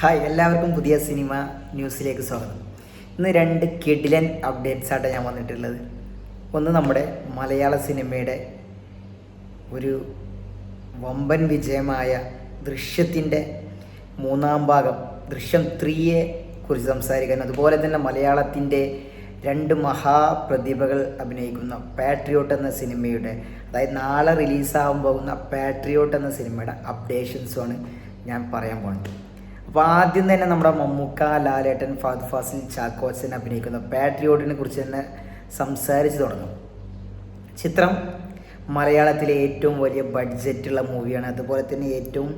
Hi, എല്ലാവർക്കും പുതിയ cinema ന്യൂസിലേക്ക് സ്വാഗതം. ഇന്ന് രണ്ട് കിടിലൻ അപ്ഡേറ്റ്സായിട്ടാണ് ഞാൻ വന്നിട്ടുള്ളത്. ഒന്ന്, നമ്മുടെ മലയാള സിനിമയുടെ ഒരു വമ്പൻ വിജയമായ ദൃശ്യത്തിൻ്റെ മൂന്നാം ഭാഗം ദൃശ്യം 3യെ കുറിച്ച് സംസാരിക്കാൻ, അതുപോലെ തന്നെ മലയാളത്തിൻ്റെ രണ്ട് മഹാപ്രതിഭകൾ അഭിനയിക്കുന്ന പാട്രിയോട്ട് എന്ന സിനിമയുടെ, അതായത് നാളെ റിലീസാകാൻ പോകുന്ന പാട്രിയോട്ട് എന്ന സിനിമയുടെ അപ്ഡേഷൻസുമാണ് ഞാൻ പറയാൻ പോകുന്നത്. അപ്പോൾ ആദ്യം തന്നെ നമ്മുടെ മമ്മൂക്ക, ലാലേട്ടൻ, ഫഹദ് ഫാസിൽ, ചാക്കോച്ചൻ അഭിനയിക്കുന്ന പാട്രിയോട്ടിനെ കുറിച്ച് തന്നെ സംസാരിച്ച് തുടങ്ങും. ചിത്രം മലയാളത്തിലെ ഏറ്റവും വലിയ ബഡ്ജറ്റുള്ള മൂവിയാണ്. അതുപോലെ തന്നെ ഏറ്റവും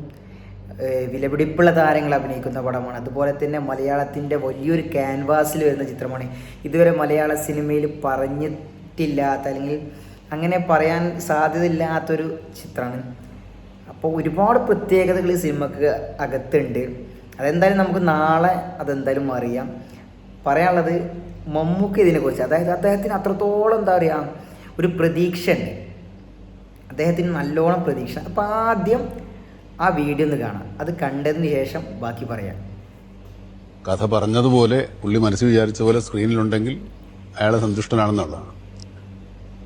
വിലപിടിപ്പുള്ള താരങ്ങൾ അഭിനയിക്കുന്ന പടമാണ്. അതുപോലെ തന്നെ മലയാളത്തിൻ്റെ വലിയൊരു ക്യാൻവാസിൽ വരുന്ന ചിത്രമാണ്. ഇതുവരെ മലയാള സിനിമയിൽ പറഞ്ഞിട്ടില്ലാത്ത, അല്ലെങ്കിൽ അങ്ങനെ പറയാൻ സാധ്യതയില്ലാത്തൊരു ചിത്രമാണ്. അപ്പോൾ ഒരുപാട് പ്രത്യേകതകൾ ഈ സിനിമക്ക് അകത്തുണ്ട്. അതെന്തായാലും നമുക്ക് നാളെ അതെന്തായാലും അറിയാം. പറയാനുള്ളത് മമ്മൂക്ക ഇതിനെക്കുറിച്ച്, അതായത് അദ്ദേഹത്തിന് അത്രത്തോളം എന്താ പറയുക, ഒരു പ്രതീക്ഷ ഉണ്ട്. അദ്ദേഹത്തിന് നല്ലോണം പ്രതീക്ഷ. അപ്പോൾ ആദ്യം ആ വീഡിയോ ഒന്ന് കാണാം. അത് കണ്ടതിന് ശേഷം ബാക്കി പറയാം. കഥ പറഞ്ഞതുപോലെ പുള്ളി മനസ്സിൽ വിചാരിച്ച പോലെ സ്ക്രീനിലുണ്ടെങ്കിൽ അയാളെ സന്തുഷ്ടനാണെന്നുള്ളതാണ്.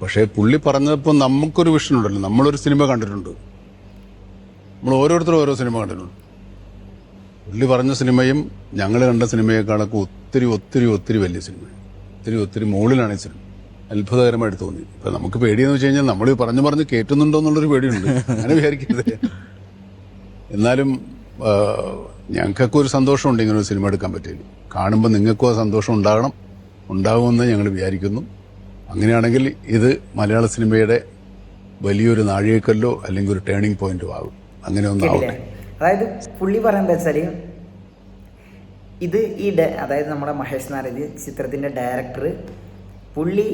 പക്ഷേ പുള്ളി പറഞ്ഞപ്പോൾ നമുക്കൊരു വിഷൻ ഉണ്ടല്ലോ. നമ്മളൊരു സിനിമ കണ്ടിട്ടുണ്ട്, നമ്മൾ ഓരോരുത്തരും ഓരോ സിനിമ കണ്ടിട്ടുണ്ട്. പുള്ളി പറഞ്ഞ സിനിമയും ഞങ്ങൾ കണ്ട സിനിമയെക്കാളൊക്കെ ഒത്തിരി ഒത്തിരി ഒത്തിരി വലിയ സിനിമ, ഒത്തിരി ഒത്തിരി മുകളിലാണ് ഈ സിനിമ. അത്ഭുതകരമായിട്ട് തോന്നി. ഇപ്പം നമുക്ക് പേടിയെന്ന് വെച്ച് കഴിഞ്ഞാൽ നമ്മൾ പറഞ്ഞ് കേട്ടുന്നുണ്ടോ എന്നുള്ളൊരു പേടിയുണ്ട്. അങ്ങനെ വിചാരിക്കരുത്. എന്നാലും ഞങ്ങൾക്കൊക്കെ ഒരു സന്തോഷമുണ്ട് ഇങ്ങനെ ഒരു സിനിമ എടുക്കാൻ പറ്റില്ല. കാണുമ്പോൾ നിങ്ങൾക്കും ആ സന്തോഷം ഉണ്ടാകുമെന്ന് ഞങ്ങൾ വിചാരിക്കുന്നു. അങ്ങനെയാണെങ്കിൽ ഇത് മലയാള സിനിമയുടെ വലിയൊരു നാഴികക്കല്ലോ അല്ലെങ്കിൽ ഒരു ടേണിംഗ് പോയിന്റും ആകും. അങ്ങനെ ഒന്നാവട്ടെ. അതായത് പുള്ളി പറയുന്നത് വെച്ചാൽ, ഇത് അതായത് നമ്മുടെ മഹേഷ് നാരദ് ചിത്രത്തിൻ്റെ ഡയറക്ടർ, പുള്ളി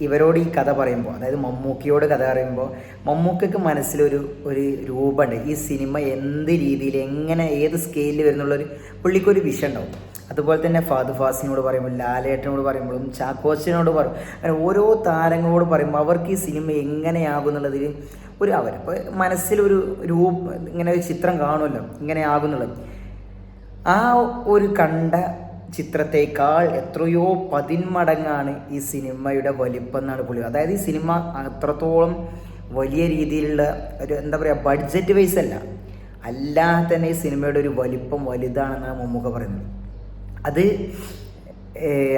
ഇവരോട് ഈ കഥ പറയുമ്പോൾ, അതായത് മമ്മൂക്കയോട് കഥ പറയുമ്പോൾ, മമ്മൂക്കയ്ക്ക് മനസ്സിലൊരു രൂപമുണ്ട്. ഈ സിനിമ എന്ത് രീതിയിൽ, എങ്ങനെ, ഏത് സ്കെയിലിൽ വരുന്നുള്ളൊരു പുള്ളിക്കൊരു വിഷൻ ഉണ്ടാവും. അതുപോലെ തന്നെ ഫഹദ് ഫാസിനോട് പറയുമ്പോൾ, ലാലേട്ടനോട് പറയുമ്പോഴും, ചാക്കോച്ചനോട് പറയും, അങ്ങനെ ഓരോ താരങ്ങളോട് പറയുമ്പോൾ അവർക്ക് ഈ സിനിമ എങ്ങനെയാകും എന്നുള്ളതിൽ അവരിപ്പോൾ മനസ്സിലൊരു ഇങ്ങനെ ഒരു ചിത്രം കാണുമല്ലോ, ഇങ്ങനെ ആകുന്നുള്ളത്. ആ ഒരു കണ്ട ചിത്രത്തേക്കാൾ എത്രയോ 10 മടങ്ങാണ് ഈ സിനിമയുടെ വലിപ്പം എന്നാണ് പുള്ളി. അതായത് ഈ സിനിമ അത്രത്തോളം വലിയ രീതിയിലുള്ള ഒരു, എന്താ പറയുക, ബഡ്ജറ്റ് വൈസ് അല്ലാതെ തന്നെ ഈ സിനിമയുടെ ഒരു വലിപ്പം വലുതാണെന്നാണ് മമ്മൂക്ക പറയുന്നത്. അത്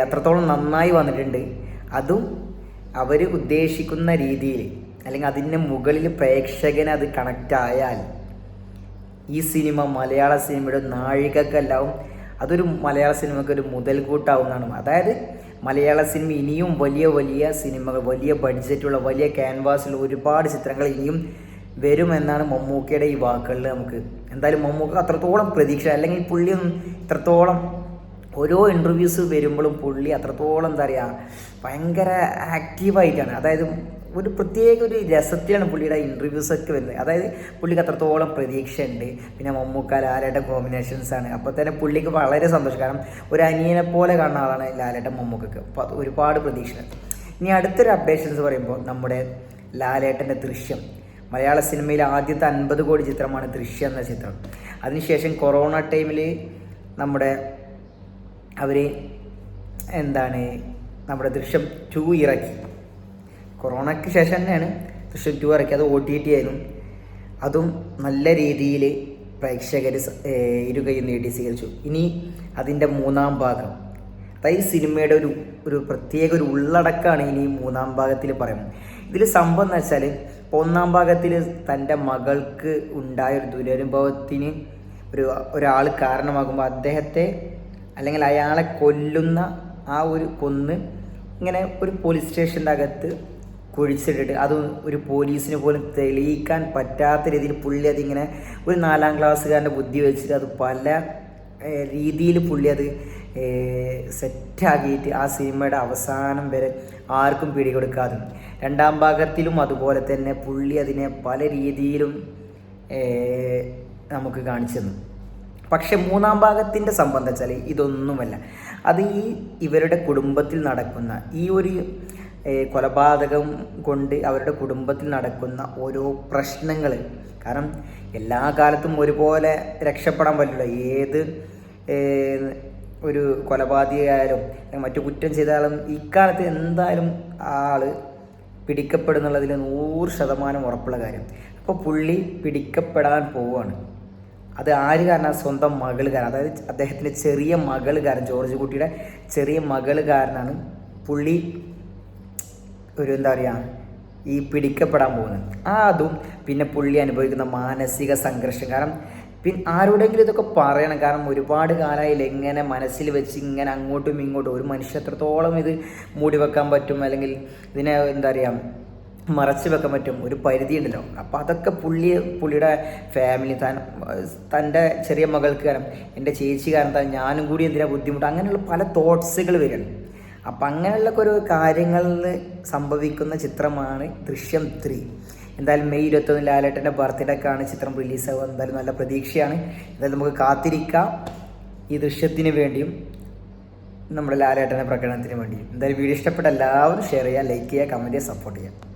അത്രത്തോളം നന്നായി വന്നിട്ടുണ്ട്. അതും അവർ ഉദ്ദേശിക്കുന്ന രീതിയിൽ, അല്ലെങ്കിൽ അതിൻ്റെ മുകളിൽ പ്രേക്ഷകന് അത് കണക്റ്റ് ആയാൽ ഈ സിനിമ മലയാള സിനിമയുടെ നാഴികക്കല്ലാവും. അതൊരു മലയാള സിനിമയ്ക്ക് ഒരു മുതൽകൂട്ടാവുന്നതാണ്. അതായത് മലയാള സിനിമ ഇനിയും വലിയ വലിയ സിനിമകൾ, വലിയ ബഡ്ജറ്റുള്ള, വലിയ ക്യാൻവാസിലുള്ള ഒരുപാട് ചിത്രങ്ങൾ ഇനിയും വരുമെന്നാണ് മമ്മൂക്കയുടെ ഈ വാക്കുകളിൽ നമുക്ക്. എന്തായാലും മമ്മൂക്ക അത്രത്തോളം പ്രതീക്ഷ, അല്ലെങ്കിൽ പുള്ളി ഇത്രത്തോളം ഓരോ ഇൻ്റർവ്യൂസ് വരുമ്പോഴും പുള്ളി അത്രത്തോളം എന്താ പറയുക, ഭയങ്കര ആക്റ്റീവായിട്ടാണ്. അതായത് ഒരു പ്രത്യേക ഒരു രസത്തിലാണ് പുള്ളിയുടെ ഇൻ്റർവ്യൂസൊക്കെ വരുന്നത്. അതായത് പുള്ളിക്ക് അത്രത്തോളം പ്രതീക്ഷ ഉണ്ട്. പിന്നെ മമ്മൂക്ക ലാലേട്ടൻ കോമ്പിനേഷൻസാണ്. അപ്പോൾ തന്നെ പുള്ളിക്ക് വളരെ സന്തോഷം. കാരണം ഒരു അനിയനെ പോലെ കാണുന്ന ആളാണ് ലാലേട്ടൻ മമ്മൂക്കക്ക്. അപ്പോൾ അത് ഒരുപാട് പ്രതീക്ഷ. ഇനി അടുത്തൊരു അപ്ഡേഷൻസ് പറയുമ്പോൾ, നമ്മുടെ ലാലേട്ടൻ്റെ ദൃശ്യം, മലയാള സിനിമയിലെ ആദ്യത്തെ 50 കോടി ചിത്രമാണ് ദൃശ്യം എന്ന ചിത്രം. അതിനുശേഷം കൊറോണ ടൈമിൽ അവർ നമ്മുടെ ദൃശ്യം 2 ഇറക്കി. കൊറോണയ്ക്ക് ശേഷം തന്നെയാണ് ദൃശ്യം 2 ഇറക്കി. അത് OTT ആയിരുന്നു. അതും നല്ല രീതിയിൽ പ്രേക്ഷകർ ഇരുകൈ നീട്ടി സ്വീകരിച്ചു. ഇനി അതിൻ്റെ മൂന്നാം ഭാഗം, അതായത് ഈ സിനിമയുടെ ഒരു പ്രത്യേക ഒരു ഉള്ളടക്കമാണ് ഇനി മൂന്നാം ഭാഗത്തിൽ പറയുന്നത്. ഇതിൽ സംഭവം എന്ന് വെച്ചാൽ, ഒന്നാം ഭാഗത്തിൽ തൻ്റെ മകൾക്ക് ഉണ്ടായൊരു ദുരനുഭവത്തിന് ഒരാൾ കാരണമാകുമ്പോൾ അദ്ദേഹത്തെ, അല്ലെങ്കിൽ അയാളെ കൊല്ലുന്ന ആ ഒരു ഇങ്ങനെ ഒരു പോലീസ് സ്റ്റേഷൻ്റെ അകത്ത് കുഴിച്ചിട്ടിട്ട്, അത് ഒരു പോലീസിന് പോലും തെളിയിക്കാൻ പറ്റാത്ത രീതിയിൽ പുള്ളി അതിങ്ങനെ ഒരു 4ാം ക്ലാസ്സുകാരൻ്റെ ബുദ്ധി വെച്ചിട്ട് അത് പല രീതിയിൽ പുള്ളി അത് സെറ്റാക്കിയിട്ട് ആ സിനിമയുടെ അവസാനം വരെ ആർക്കും പിടികൊടുക്കാതെ, രണ്ടാം ഭാഗത്തിലും അതുപോലെ തന്നെ പുള്ളി അതിനെ പല രീതിയിലും നമുക്ക് കാണിച്ചു തന്നു. പക്ഷെ മൂന്നാം ഭാഗത്തിൻ്റെ സംബന്ധം വെച്ചാൽ ഇതൊന്നുമല്ല. അത് ഇവരുടെ കുടുംബത്തിൽ നടക്കുന്ന ഈ ഒരു കൊലപാതകം കൊണ്ട് അവരുടെ കുടുംബത്തിൽ നടക്കുന്ന ഓരോ പ്രശ്നങ്ങൾ. കാരണം എല്ലാ കാലത്തും ഒരുപോലെ രക്ഷപ്പെടാൻ പറ്റില്ല. ഏത് ഒരു കൊലപാതകയായാലും മറ്റു കുറ്റം ചെയ്താലും ഇക്കാലത്ത് എന്തായാലും ആള് പിടിക്കപ്പെടുന്നുള്ളതിൽ 100% ഉറപ്പുള്ള കാര്യം. അപ്പോൾ പുള്ളി പിടിക്കപ്പെടാൻ പോവുകയാണ്. അത് ആര് കാരണം? സ്വന്തം മകൾ കാരണം. അതായത് അദ്ദേഹത്തിൻ്റെ ചെറിയ മകൾ കാരണം, ജോർജ് കുട്ടിയുടെ ചെറിയ മകൾ കാരനാണ് പുള്ളി ഒരു എന്താ പറയുക ഈ പിടിക്കപ്പെടാൻ പോകുന്നത്. അതും പിന്നെ പുള്ളി അനുഭവിക്കുന്ന മാനസിക സംഘർഷം. കാരണം പിന്നെ ആരോടെങ്കിലും ഇതൊക്കെ പറയണം. കാരണം ഒരുപാട് കാലമായില്ല എങ്ങനെ മനസ്സിൽ വെച്ച് ഇങ്ങനെ അങ്ങോട്ടും ഇങ്ങോട്ടും ഒരു മനുഷ്യ എത്രത്തോളം ഇത് മൂടി വെക്കാൻ പറ്റും, അല്ലെങ്കിൽ ഇതിനെ എന്താ പറയുക മറച്ചു വെക്കാൻ പറ്റും, ഒരു പരിധി ഉണ്ടല്ലോ. അപ്പോൾ അതൊക്കെ പുള്ളിയുടെ ഫാമിലി തൻ്റെ ചെറിയ മകൾക്ക് കാരണം, എൻ്റെ ചേച്ചി കാരണം ഞാനും കൂടി എന്തിനാ ബുദ്ധിമുട്ട്, അങ്ങനെയുള്ള പല തോട്ട്സുകൾ വരികയാണ്. അപ്പം അങ്ങനെയുള്ള ഒരു കാര്യങ്ങളിൽ സംഭവിക്കുന്ന ചിത്രമാണ് ദൃശ്യം 3. എന്തായാലും മെയ് 21 ലാലേട്ടൻ്റെ ബർത്ത്ഡേക്കാണ് ചിത്രം റിലീസാവുക. എന്തായാലും നല്ല പ്രതീക്ഷയാണ്. എന്തായാലും നമുക്ക് കാത്തിരിക്കാം ഈ ദൃശ്യത്തിന് വേണ്ടിയും നമ്മുടെ ലാലേട്ടൻ്റെ പ്രകടനത്തിന് വേണ്ടിയും. എന്തായാലും വീഡിയോ ഇഷ്ടപ്പെട്ട എല്ലാവരും ഷെയർ ചെയ്യുക, ലൈക്ക് ചെയ്യുക, കമൻറ്റ് ചെയ്യുക, സപ്പോർട്ട് ചെയ്യുക.